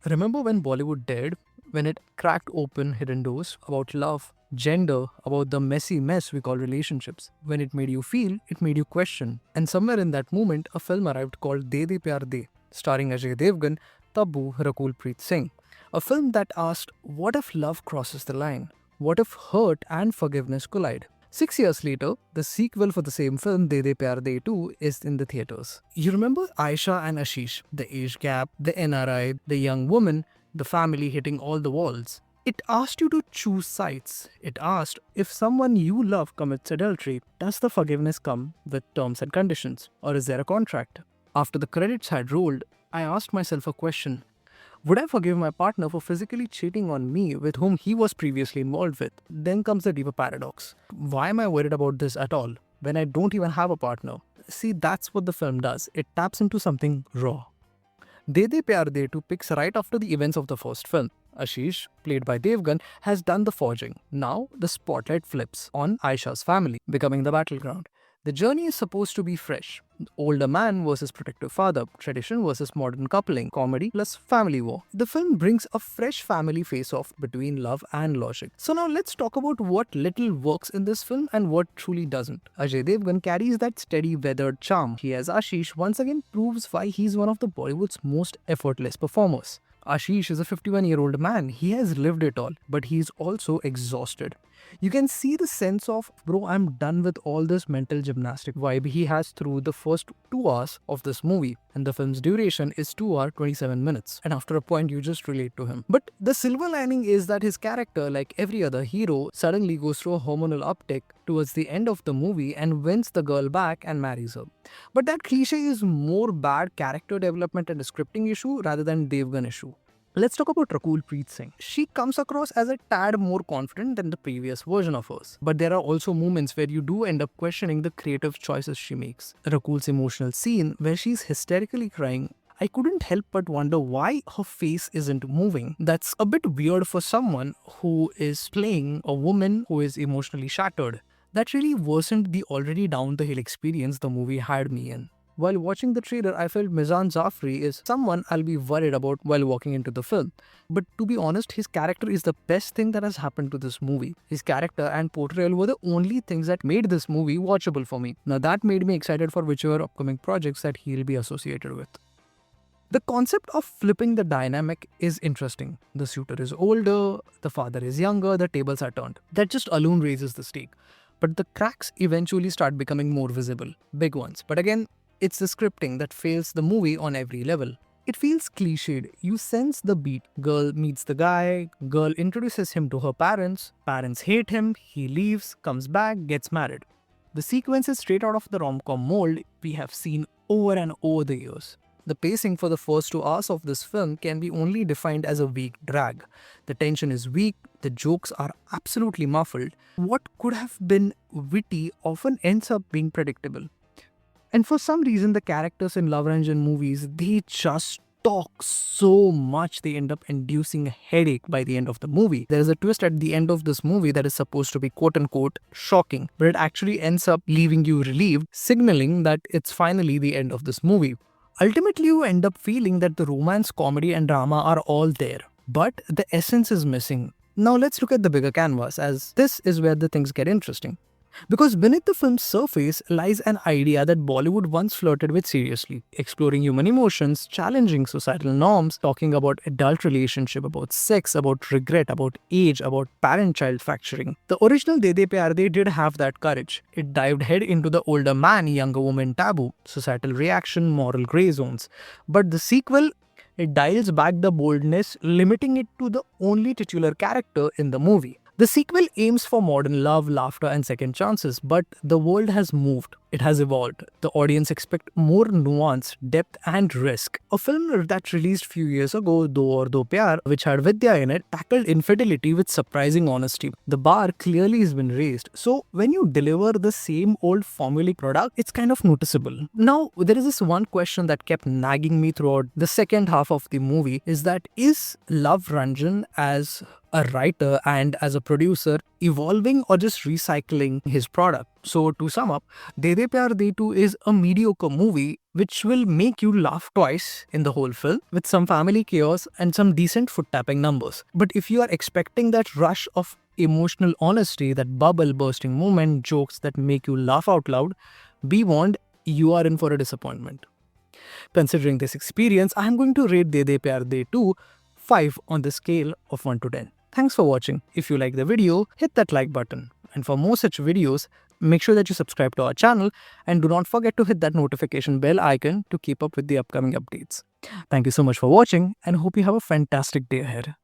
Remember when Bollywood dared? When it cracked open hidden doors about love, gender, about the messy mess we call relationships. When it made you feel, it made you question. And somewhere in that moment, a film arrived called De De Pyaar De, starring Ajay Devgn, Tabu, Rakul Preet Singh. A film that asked, what if love crosses the line? What if hurt and forgiveness collide? 6 years later, the sequel for the same film, De De Pyaar De 2, is in the theatres. You remember Ayesha and Ashish, the age gap, the NRI, the young woman, the family hitting all the walls. It asked you to choose sides. It asked, if someone you love commits adultery, does the forgiveness come with terms and conditions? Or is there a contract? After the credits had rolled, I asked myself a question. Would I forgive my partner for physically cheating on me with whom he was previously involved with? Then comes the deeper paradox. Why am I worried about this at all when I don't even have a partner? See, that's what the film does. It taps into something raw. De De Pyaar De 2 picks right after the events of the first film. Ashish, played by Devgan, has done the forging. Now, the spotlight flips on Aisha's family, becoming the battleground. The journey is supposed to be fresh. Older man versus protective father, tradition versus modern coupling, comedy plus family war. The film brings a fresh family face-off between love and logic. So now let's talk about what little works in this film and what truly doesn't. Ajay Devgn carries that steady weathered charm. He as Ashish once again proves why he's one of the Bollywood's most effortless performers. Ashish is a 51-year-old man. He has lived it all, but he's also exhausted. You can see the sense of, bro, I'm done with all this mental gymnastic vibe he has through the first 2 hours of this movie. And the film's duration is 2 hours 27 minutes. And after a point, you just relate to him. But the silver lining is that his character, like every other hero, suddenly goes through a hormonal uptick towards the end of the movie and wins the girl back and marries her. But that cliche is more bad character development and a scripting issue rather than Devgan issue. Let's talk about Rakul Preet Singh. She comes across as a tad more confident than the previous version of hers. But there are also moments where you do end up questioning the creative choices she makes. Rakul's emotional scene where she's hysterically crying, I couldn't help but wonder why her face isn't moving. That's a bit weird for someone who is playing a woman who is emotionally shattered. That really worsened the already down the hill experience the movie had me in. While watching the trailer, I felt Meezaan Jafri is someone I'll be worried about while walking into the film. But to be honest, his character is the best thing that has happened to this movie. His character and portrayal were the only things that made this movie watchable for me. Now that made me excited for whichever upcoming projects that he'll be associated with. The concept of flipping the dynamic is interesting. The suitor is older, the father is younger, the tables are turned. That just alone raises the stake. But the cracks eventually start becoming more visible. Big ones. But again, it's the scripting that fails the movie on every level. It feels cliched. You sense the beat. Girl meets the guy, girl introduces him to her parents hate him, he leaves, comes back, gets married. The sequence is straight out of the rom-com mold we have seen over and over the years. The pacing for the first 2 hours of this film can be only defined as a weak drag. The tension is weak, the jokes are absolutely muffled. What could have been witty often ends up being predictable. And for some reason, the characters in Love Ranjan movies, they just talk so much they end up inducing a headache by the end of the movie. There is a twist at the end of this movie that is supposed to be quote-unquote shocking, but it actually ends up leaving you relieved, signaling that it's finally the end of this movie. Ultimately, you end up feeling that the romance, comedy and drama are all there, but the essence is missing. Now let's look at the bigger canvas, as this is where the things get interesting. Because beneath the film's surface lies an idea that Bollywood once flirted with seriously, exploring human emotions, challenging societal norms, talking about adult relationship, about sex, about regret, about age, about parent-child fracturing. The original De De Pyaar De did have that courage. It dived head into the older man, younger woman taboo, societal reaction, moral grey zones. But the sequel, it dials back the boldness, limiting it to the only titular character in the movie. The sequel aims for modern love, laughter and second chances, but the world has moved. It has evolved. The audience expect more nuance, depth and risk. A film that released few years ago, Do Aur Do Pyaar, which had Vidya in it, tackled infidelity with surprising honesty. The bar clearly has been raised. So when you deliver the same old formulaic product, it's kind of noticeable. Now, there is this one question that kept nagging me throughout the second half of the movie, is that is Love Ranjan as a writer and as a producer evolving or just recycling his product? So, to sum up, De De Pyar De 2 is a mediocre movie which will make you laugh twice in the whole film with some family chaos and some decent foot tapping numbers. But if you are expecting that rush of emotional honesty, that bubble bursting moment, jokes that make you laugh out loud, be warned, you are in for a disappointment. Considering this experience, I am going to rate De De Pyar De 2 5 on the scale of 1 to 10. Thanks for watching. If you like the video, hit that like button. And for more such videos, make sure that you subscribe to our channel and do not forget to hit that notification bell icon to keep up with the upcoming updates. Thank you so much for watching and hope you have a fantastic day ahead.